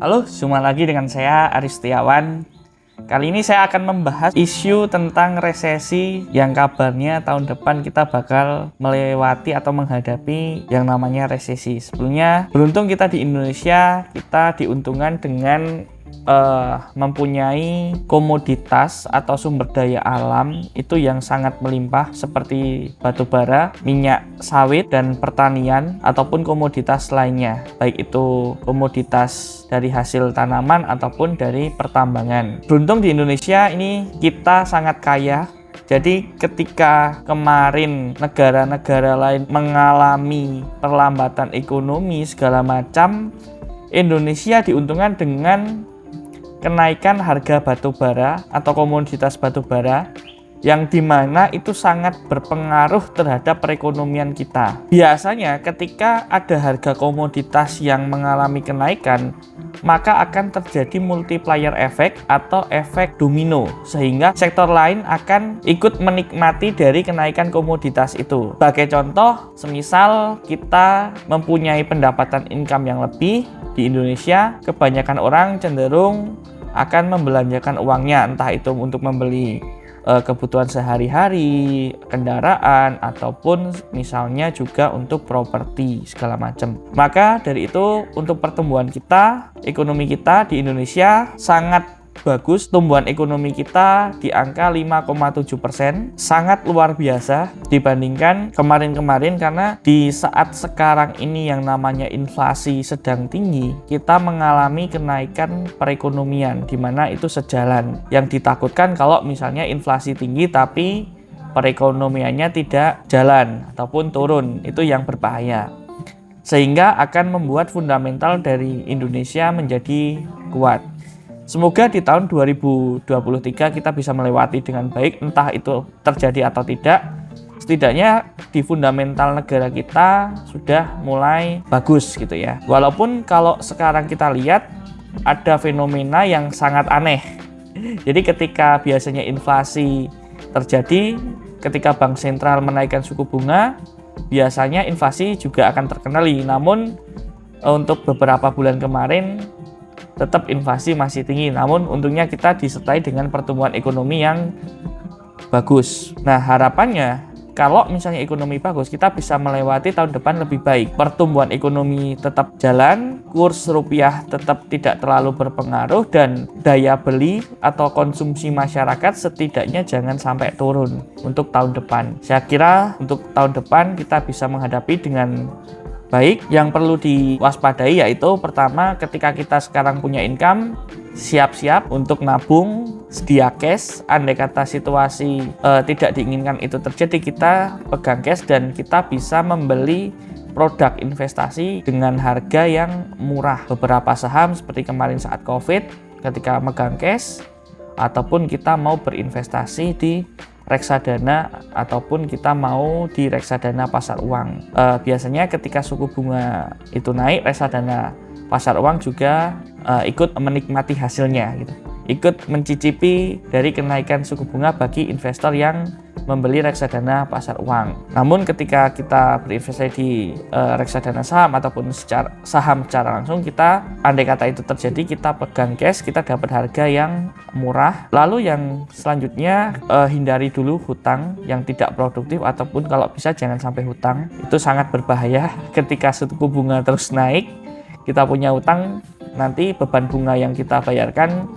Halo, jumpa lagi dengan saya Aris Setiawan. Kali ini saya akan membahas isu tentang resesi yang kabarnya tahun depan kita bakal melewati atau menghadapi yang namanya resesi. Sebelumnya, beruntung kita di Indonesia, kita diuntungkan dengan mempunyai komoditas atau sumber daya alam itu yang sangat melimpah seperti batu bara, minyak sawit, dan pertanian ataupun komoditas lainnya, baik itu komoditas dari hasil tanaman ataupun dari pertambangan. Beruntung di Indonesia ini kita sangat kaya. Jadi ketika kemarin negara-negara lain mengalami perlambatan ekonomi segala macam, Indonesia diuntungkan dengan kenaikan harga batu bara atau komoditas batu bara yang dimana itu sangat berpengaruh terhadap perekonomian kita. Biasanya ketika ada harga komoditas yang mengalami kenaikan, maka akan terjadi multiplier effect atau efek domino, sehingga sektor lain akan ikut menikmati dari kenaikan komoditas itu. Sebagai contoh, semisal kita mempunyai pendapatan income yang lebih di Indonesia, kebanyakan orang cenderung akan membelanjakan uangnya, entah itu untuk membeli kebutuhan sehari-hari, kendaraan, ataupun misalnya juga untuk properti segala macam. Maka dari itu untuk pertumbuhan kita, ekonomi kita di Indonesia sangat bagus. Tumbuhan ekonomi kita di angka 5,7%, sangat luar biasa dibandingkan kemarin-kemarin, karena di saat sekarang ini yang namanya inflasi sedang tinggi, kita mengalami kenaikan perekonomian di mana itu sejalan. Yang ditakutkan kalau misalnya inflasi tinggi tapi perekonomiannya tidak jalan ataupun turun, itu yang berbahaya. Sehingga akan membuat fundamental dari Indonesia menjadi kuat. Semoga di tahun 2023 kita bisa melewati dengan baik, entah itu terjadi atau tidak. Setidaknya di fundamental negara kita sudah mulai bagus gitu ya. Walaupun kalau sekarang kita lihat ada fenomena yang sangat aneh. Jadi ketika biasanya inflasi terjadi, ketika bank sentral menaikkan suku bunga, biasanya inflasi juga akan terkendali. Namun untuk beberapa bulan kemarin tetap inflasi masih tinggi, namun untungnya kita disertai dengan pertumbuhan ekonomi yang bagus. Nah, harapannya kalau misalnya ekonomi bagus, kita bisa melewati tahun depan lebih baik. Pertumbuhan ekonomi tetap jalan, kurs rupiah tetap tidak terlalu berpengaruh, dan daya beli atau konsumsi masyarakat setidaknya jangan sampai turun untuk tahun depan. Saya kira untuk tahun depan kita bisa menghadapi dengan baik. Yang perlu diwaspadai yaitu pertama, ketika kita sekarang punya income, siap-siap untuk nabung, sedia cash. Andai kata situasi tidak diinginkan itu terjadi, kita pegang cash dan kita bisa membeli produk investasi dengan harga yang murah. Beberapa saham seperti kemarin saat COVID, ketika megang cash, ataupun kita mau berinvestasi di reksadana ataupun kita mau di reksadana pasar uang. Biasanya ketika suku bunga itu naik, reksadana pasar uang juga ikut menikmati hasilnya gitu. Ikut mencicipi dari kenaikan suku bunga bagi investor yang membeli reksadana pasar uang. Namun ketika kita berinvestasi di reksadana saham ataupun saham secara langsung, kita andai kata itu terjadi, kita pegang cash, kita dapat harga yang murah. Lalu yang selanjutnya, hindari dulu hutang yang tidak produktif, ataupun kalau bisa jangan sampai hutang. Itu sangat berbahaya ketika suku bunga terus naik, kita punya hutang, nanti beban bunga yang kita bayarkan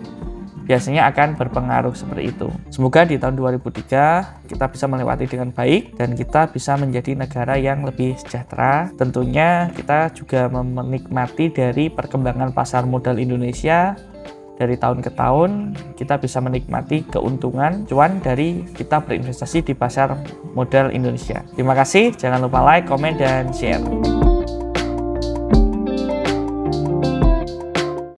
biasanya akan berpengaruh seperti itu. Semoga di tahun 2003 kita bisa melewati dengan baik dan kita bisa menjadi negara yang lebih sejahtera. Tentunya kita juga menikmati dari perkembangan pasar modal Indonesia. Dari tahun ke tahun kita bisa menikmati keuntungan cuan dari kita berinvestasi di pasar modal Indonesia. Terima kasih, jangan lupa like, komen, dan share.